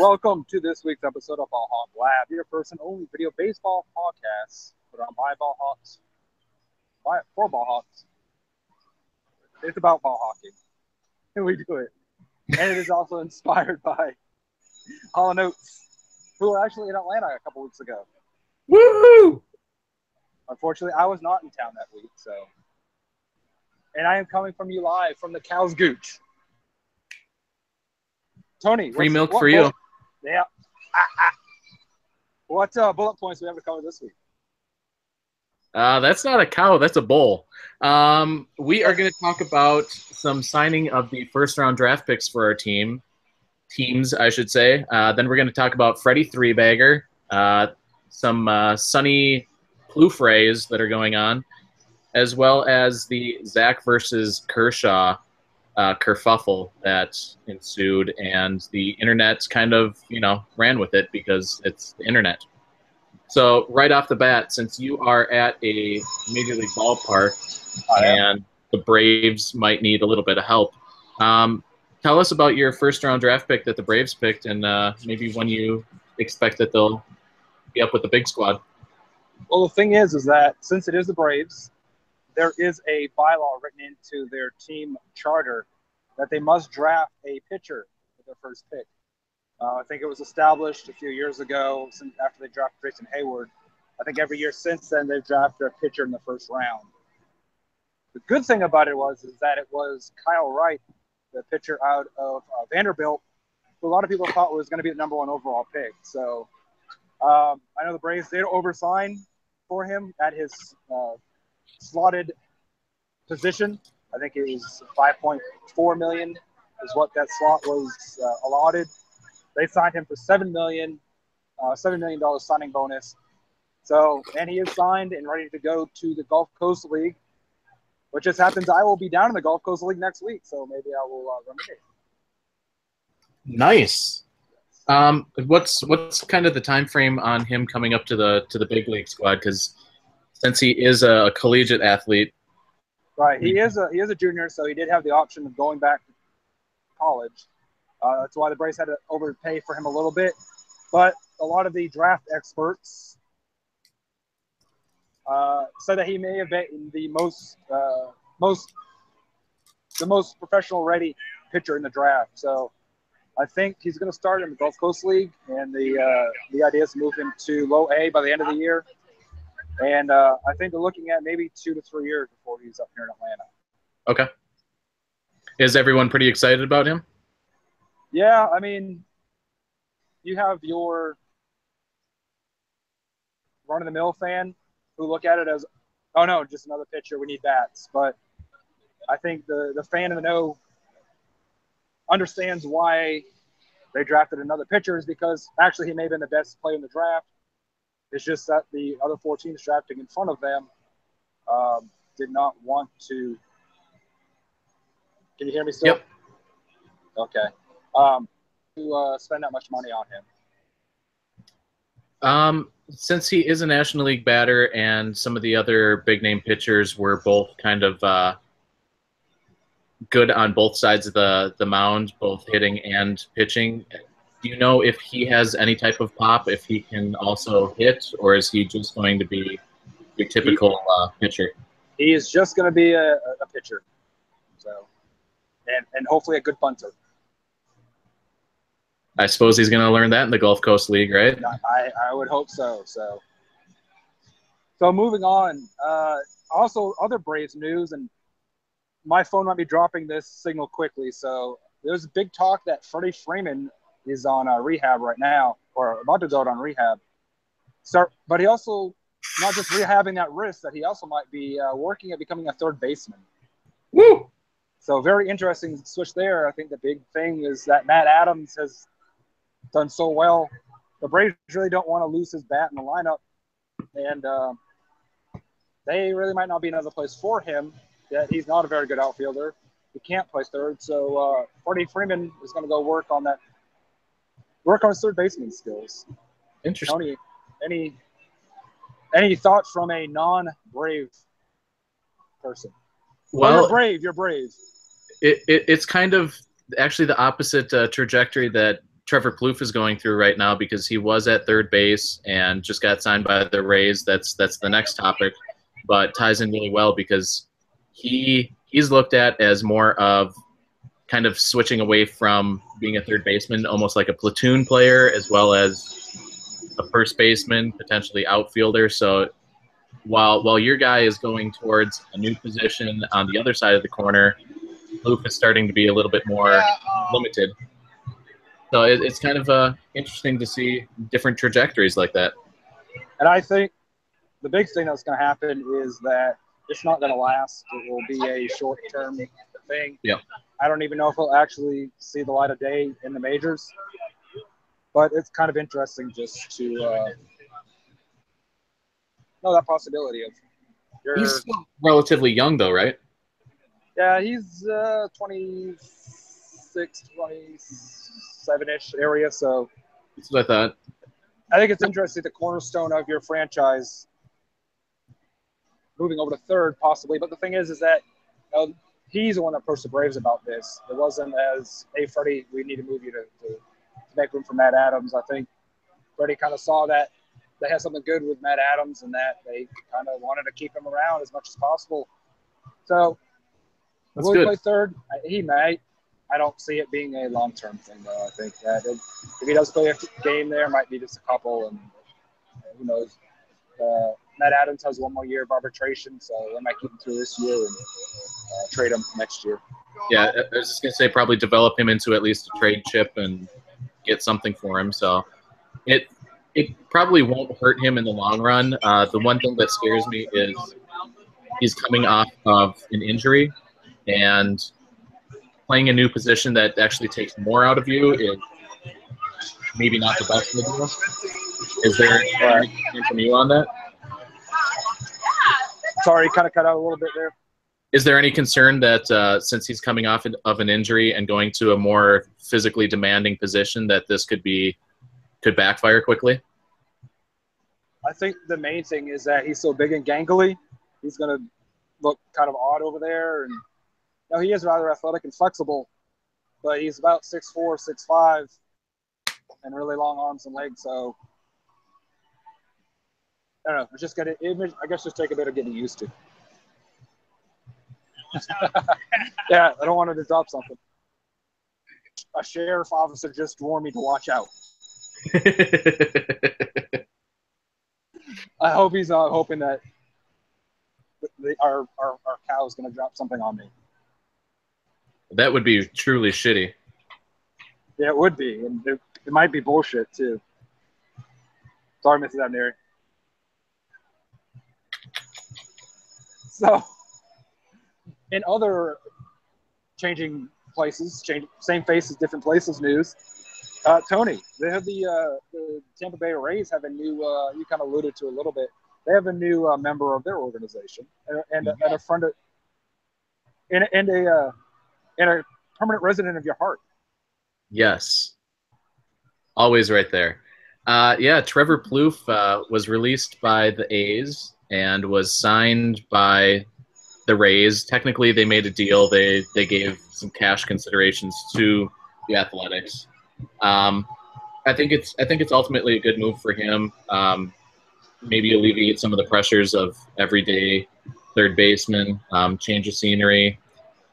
welcome to this week's episode of Ball Hawk Lab, your first and only video baseball podcast put on by Ball Hawks, for Ball Hawks. It's about ball hockey, and we do it. And it is also inspired by Hall & Oates, who were actually in Atlanta a couple weeks ago. Woohoo! Unfortunately, I was not in town that week, so. And I am coming from you live from the Cow's Gooch. Tony, Free milk for you. Yeah. What bullet points do we have to cover this week? That's not a cow. That's a bull. We are going to talk about some signing of the first-round draft picks for our teams, I should say. Then we're going to talk about Freddie Threebagger, some sunny Ploufrays that are going on, as well as the Zach versus Kershaw kerfuffle that ensued, and the internet kind of, ran with it because it's the internet. So right off the bat, since you are at a Major League ballpark and the Braves might need a little bit of help, tell us about your first-round draft pick that the Braves picked, and maybe when you expect that they'll be up with the big squad. Well, the thing is that since it is the Braves, there is a bylaw written into their team charter that they must draft a pitcher with their first pick. I think it was established a few years ago after they drafted Jason Hayward. I think every year since then they've drafted a pitcher in the first round. The good thing about it is that it was Kyle Wright, the pitcher out of Vanderbilt, who a lot of people thought was going to be the number one overall pick. So I know the Braves did oversign for him at his slotted position. I think it was $5.4 million is what that slot was allotted. They signed him for $7 million signing bonus. So, and he is signed and ready to go to the Gulf Coast League, which just happens I will be down in the Gulf Coast League next week. So maybe I will run it. Nice. What's kind of the time frame on him coming up to the big league squad? Because since he is a collegiate athlete, right? He is a junior, so he did have the option of going back to college. That's why the Braves had to overpay for him a little bit. But a lot of the draft experts said that he may have been the most professional ready pitcher in the draft. So I think he's going to start in the Gulf Coast League, and the idea is to move him to low A by the end of the year. And I think they're looking at maybe 2 to 3 years before he's up here in Atlanta. Okay. Is everyone pretty excited about him? Yeah, I mean, you have your run-of-the-mill fan who look at it as, oh, no, just another pitcher, we need bats. But I think the fan in the know understands why they drafted another pitcher is because actually he may have been the best player in the draft. It's just that the other 4 teams drafting in front of them did not want to. Can you hear me still? Yep. Okay. To spend that much money on him. Since he is a National League batter and some of the other big-name pitchers were both kind of good on both sides of the mound, both hitting and pitching, do you know if he has any type of pop, if he can also hit, or is he just going to be your typical pitcher? He is just going to be a pitcher, so and hopefully a good punter. I suppose he's going to learn that in the Gulf Coast League, right? I would hope so. So moving on. Also, other Braves news, and my phone might be dropping this signal quickly. So there's big talk that Freddie Freeman is on rehab right now, or about to go on rehab. So, but he also not just rehabbing that wrist, that he also might be working at becoming a third baseman. Woo! So very interesting switch there. I think the big thing is that Matt Adams has done so well. The Braves really don't want to lose his bat in the lineup, and they really might not be another place for him. That he's not a very good outfielder. He can't play third, so Freddie Freeman is going to go work on his third baseman skills. Interesting. Tony, any thoughts from a non-Brave person? Well, you're brave. It's kind of actually the opposite trajectory that Trevor Plouffe is going through right now, because he was at third base and just got signed by the Rays. That's the next topic, but ties in really well because he's looked at as more of kind of switching away from being a third baseman, almost like a platoon player, as well as a first baseman, potentially outfielder. So while your guy is going towards a new position on the other side of the corner, Plouffe is starting to be a little bit more limited. So it's kind of interesting to see different trajectories like that. And I think the big thing that's going to happen is that it's not going to last. It will be a short-term thing. Yeah. I don't even know if he'll actually see the light of day in the majors. But it's kind of interesting just to know that possibility of. He's still relatively young, though, right? Yeah, he's 26, 27-ish area. So that's what I thought. I think it's interesting, the cornerstone of your franchise moving over to third, possibly. But the thing is that he's the one that approached the Braves about this. It wasn't as, hey, Freddie, we need to move you to make room for Matt Adams. I think Freddie kind of saw that they had something good with Matt Adams and that they kind of wanted to keep him around as much as possible. So will he play third? He may. I don't see it being a long-term thing, though. I think that if he does play a game there, it might be just a couple, and who knows. Matt Adams has one more year of arbitration, so they might keep him through this year and trade him next year. Yeah, I was just going to say probably develop him into at least a trade chip and get something for him. So it probably won't hurt him in the long run. The one thing that scares me is he's coming off of an injury, and playing a new position that actually takes more out of you is maybe not the best idea. Is there anything from you on that? Sorry, kind of cut out a little bit there. Is there any concern that since he's coming off of an injury and going to a more physically demanding position, that this could backfire quickly? I think the main thing is that he's so big and gangly. He's going to look kind of odd over there. And he is rather athletic and flexible, but he's about 6'4", 6'5", and really long arms and legs. So I don't know. It's just going to, I guess, just take a bit of getting used to. Yeah, I don't want him to drop something. A sheriff officer just warned me to watch out. I hope he's not hoping that our cow is going to drop something on me. That would be truly shitty. Yeah, it would be. And it might be bullshit, too. Sorry, Mrs. Abneri. So, in other changing places, same faces, different places news, Tony, they have the Tampa Bay Rays have a new, you kind of alluded to a little bit, they have a new member of their organization and a friend of, and a permanent resident of your heart. Yes. Always right there. Yeah, Trevor Plouffe was released by the A's and was signed by the Rays. Technically, they made a deal. They gave some cash considerations to the Athletics. I think it's ultimately a good move for him. Maybe alleviate some of the pressures of everyday third baseman, change of scenery,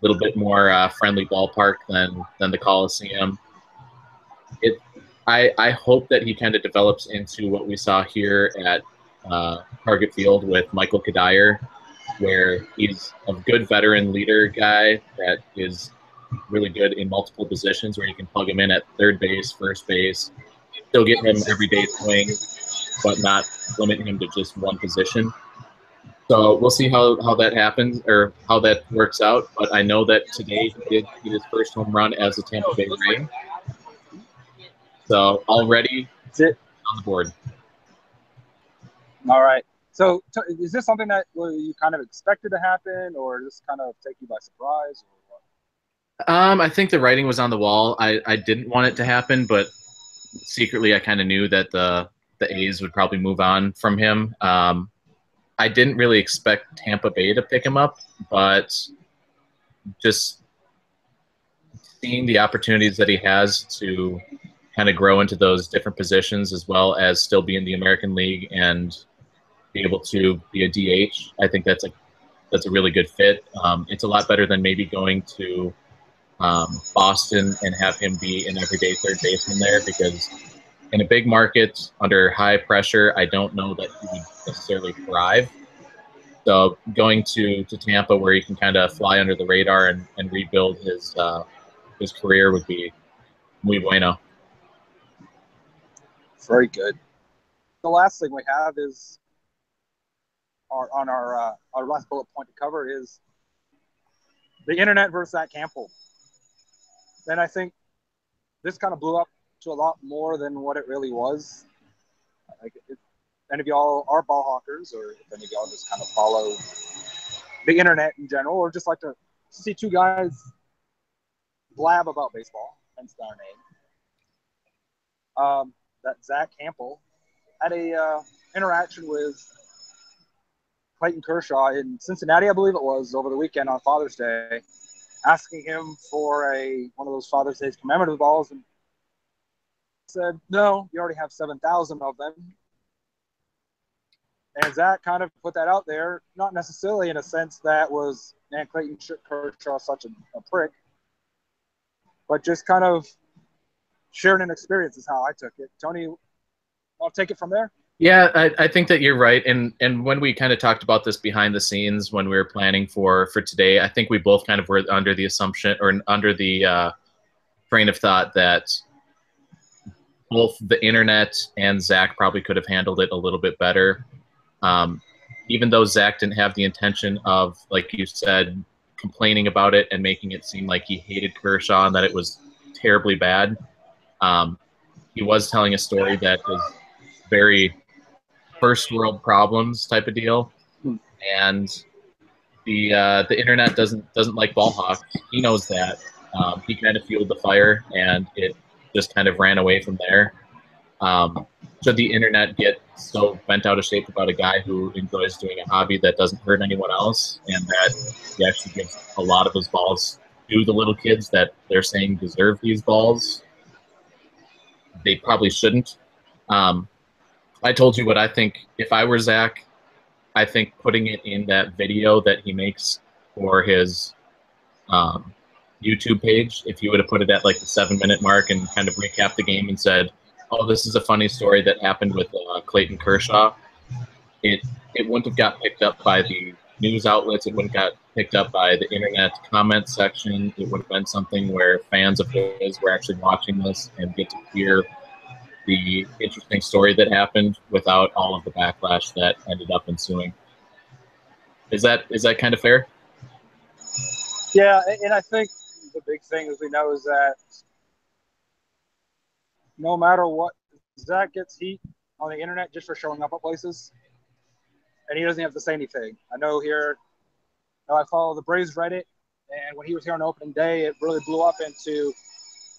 a little bit more friendly ballpark than the Coliseum. I hope that he kind of develops into what we saw here at Target Field with Michael Kadire, where he's a good veteran leader guy that is really good in multiple positions, where you can plug him in at third base, first base, still get him everyday swing, but not limit him to just one position. So we'll see how that happens or how that works out. But I know that today he did get his first home run as a Tampa Bay Ray. So already on the board. All right. So is this something that you kind of expected to happen, or just kind of take you by surprise? Or what? I think the writing was on the wall. I didn't want it to happen, but secretly I kind of knew that the A's would probably move on from him. I didn't really expect Tampa Bay to pick him up, but just seeing the opportunities that he has to kind of grow into those different positions as well as still be in the American League and be able to be a DH. I think that's a really good fit. It's a lot better than maybe going to Boston and have him be an everyday third baseman there, because in a big market under high pressure, I don't know that he would necessarily thrive. So going to Tampa, where he can kind of fly under the radar and rebuild his career, would be muy bueno. Very good. The last thing we have is our last bullet point to cover is the internet versus Zach Campbell. And I think this kind of blew up to a lot more than what it really was. Like, if any of y'all are ball hawkers, or if any of y'all just kind of follow the internet in general, or just like to see two guys blab about baseball, hence our name, that Zach Campbell had a interaction with Clayton Kershaw in Cincinnati, I believe it was, over the weekend on Father's Day, asking him for one of those Father's Day commemorative balls, and said, no, you already have 7,000 of them. And Zach kind of put that out there, not necessarily in a sense that was, man, Clayton Kershaw such a prick, but just kind of sharing an experience is how I took it. Tony, I'll take it from there. Yeah, I think that you're right. And when we kind of talked about this behind the scenes when we were planning for today, I think we both kind of were under the assumption or under the train of thought that both the internet and Zach probably could have handled it a little bit better. Even though Zach didn't have the intention of, like you said, complaining about it and making it seem like he hated Kershaw and that it was terribly bad. He was telling a story that was very first world problems type of deal, and the internet doesn't like ball hawks. He knows that. He kind of fueled the fire, and it just kind of ran away from there. Should the internet get so bent out of shape about a guy who enjoys doing a hobby that doesn't hurt anyone else, and that he actually gives a lot of his balls to the little kids that they're saying deserve these balls, they probably shouldn't. I told you what I think. If I were Zach, I think putting it in that video that he makes for his YouTube page, if he would have put it at like the 7-minute mark and kind of recap the game and said, oh, this is a funny story that happened with Clayton Kershaw, it wouldn't have got picked up by the news outlets. It wouldn't have got picked up by the internet comment section. It would have been something where fans of his were actually watching this and get to hear the interesting story that happened without all of the backlash that ended up ensuing. Is that kind of fair? Yeah, and I think the big thing, as we know, is that no matter what, Zach gets heat on the internet just for showing up at places, and he doesn't have to say anything. I know here, I follow the Braves Reddit, and when he was here on opening day, it really blew up into,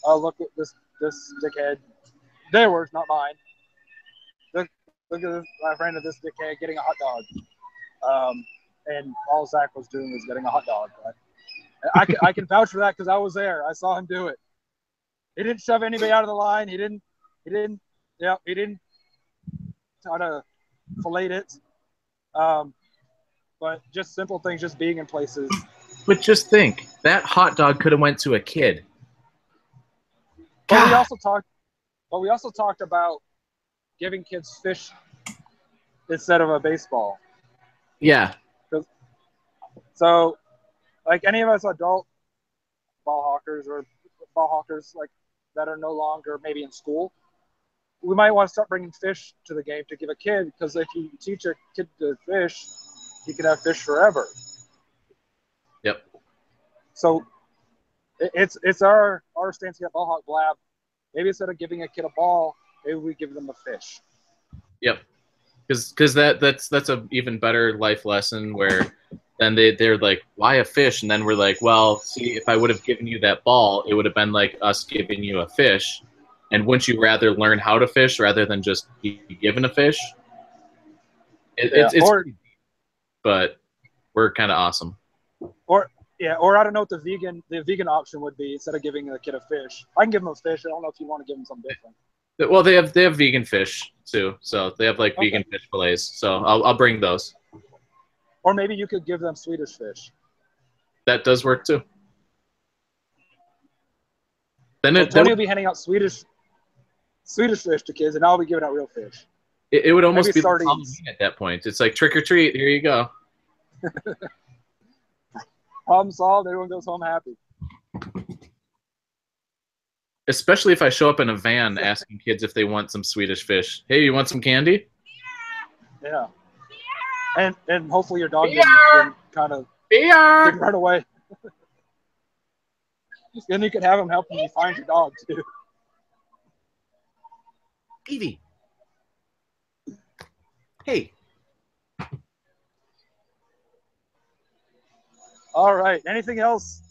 oh, look at this dickhead. Their words, not mine. Look at this, I ran into this dickhead getting a hot dog. And all Zach was doing was getting a hot dog. But I can vouch for that because I was there. I saw him do it. He didn't shove anybody out of the line. He didn't try to fillet it. But just simple things, just being in places. But just think, that hot dog could have went to a kid. But we also talked about giving kids fish instead of a baseball. Yeah. So, like any of us adult ball hawkers like that are no longer maybe in school, we might want to start bringing fish to the game to give a kid, because if you teach a kid to fish, he can have fish forever. Yep. So it's our stance here at Ball Hawk Blab. Maybe instead of giving a kid a ball, maybe we give them a fish. Yep. Because that's a even better life lesson, where then they're like, why a fish? And then we're like, well, see, if I would have given you that ball, it would have been like us giving you a fish. And wouldn't you rather learn how to fish rather than just be given a fish? It's but we're kind of awesome. Or Yeah, or I don't know what the vegan option would be instead of giving the kid a fish. I can give him a fish. I don't know if you want to give him something different. Well, they have vegan fish too, so they have like Okay. vegan fish fillets. So I'll bring those. Or maybe you could give them Swedish fish. That does work too. Then So Tony will be handing out Swedish fish to kids, and I'll be giving out real fish. It would almost Maybe be sardines. like Halloween at that point. It's like trick or treat. Here you go. Problem solved. Everyone goes home happy. Especially if I show up in a van asking kids if they want some Swedish fish. Hey, you want some candy? Yeah. And hopefully your dog didn't kind of didn't run away. Then you could have him helping you find your dog too. Evie. Hey. All right. Anything else?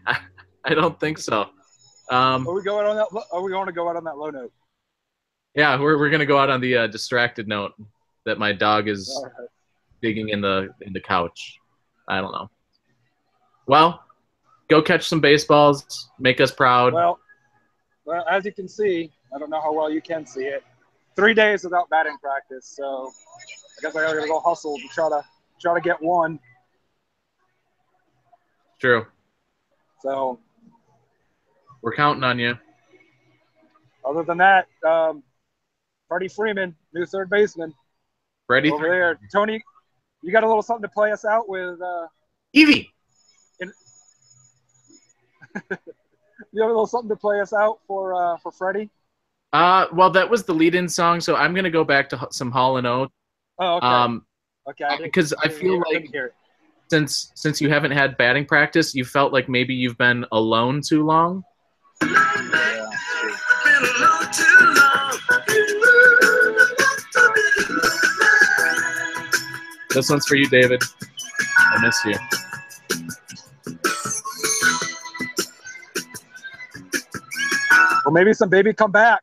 I don't think so. Are we going on that? Are we going to go out on that low note? Yeah, we're gonna go out on the distracted note that my dog is Right. digging in the couch. I don't know. Well, go catch some baseballs. Make us proud. Well, as you can see, I don't know how well you can see it. 3 days without batting practice, so I guess I gotta go hustle to try to get one. True. So We're counting on you. other than that, Freddie Freeman, new third baseman, Freddie over there. Tony, you got a little something to play us out with? Evie. You have a little something to play us out for Freddie? Well, that was the lead-in song, so I'm gonna go back to some Hall and Oates. Oh, okay. Okay. Because I feel like since you haven't had batting practice, you felt like maybe you've been alone too long. Yeah, This one's for you, David. I miss you. Well, maybe some baby come back.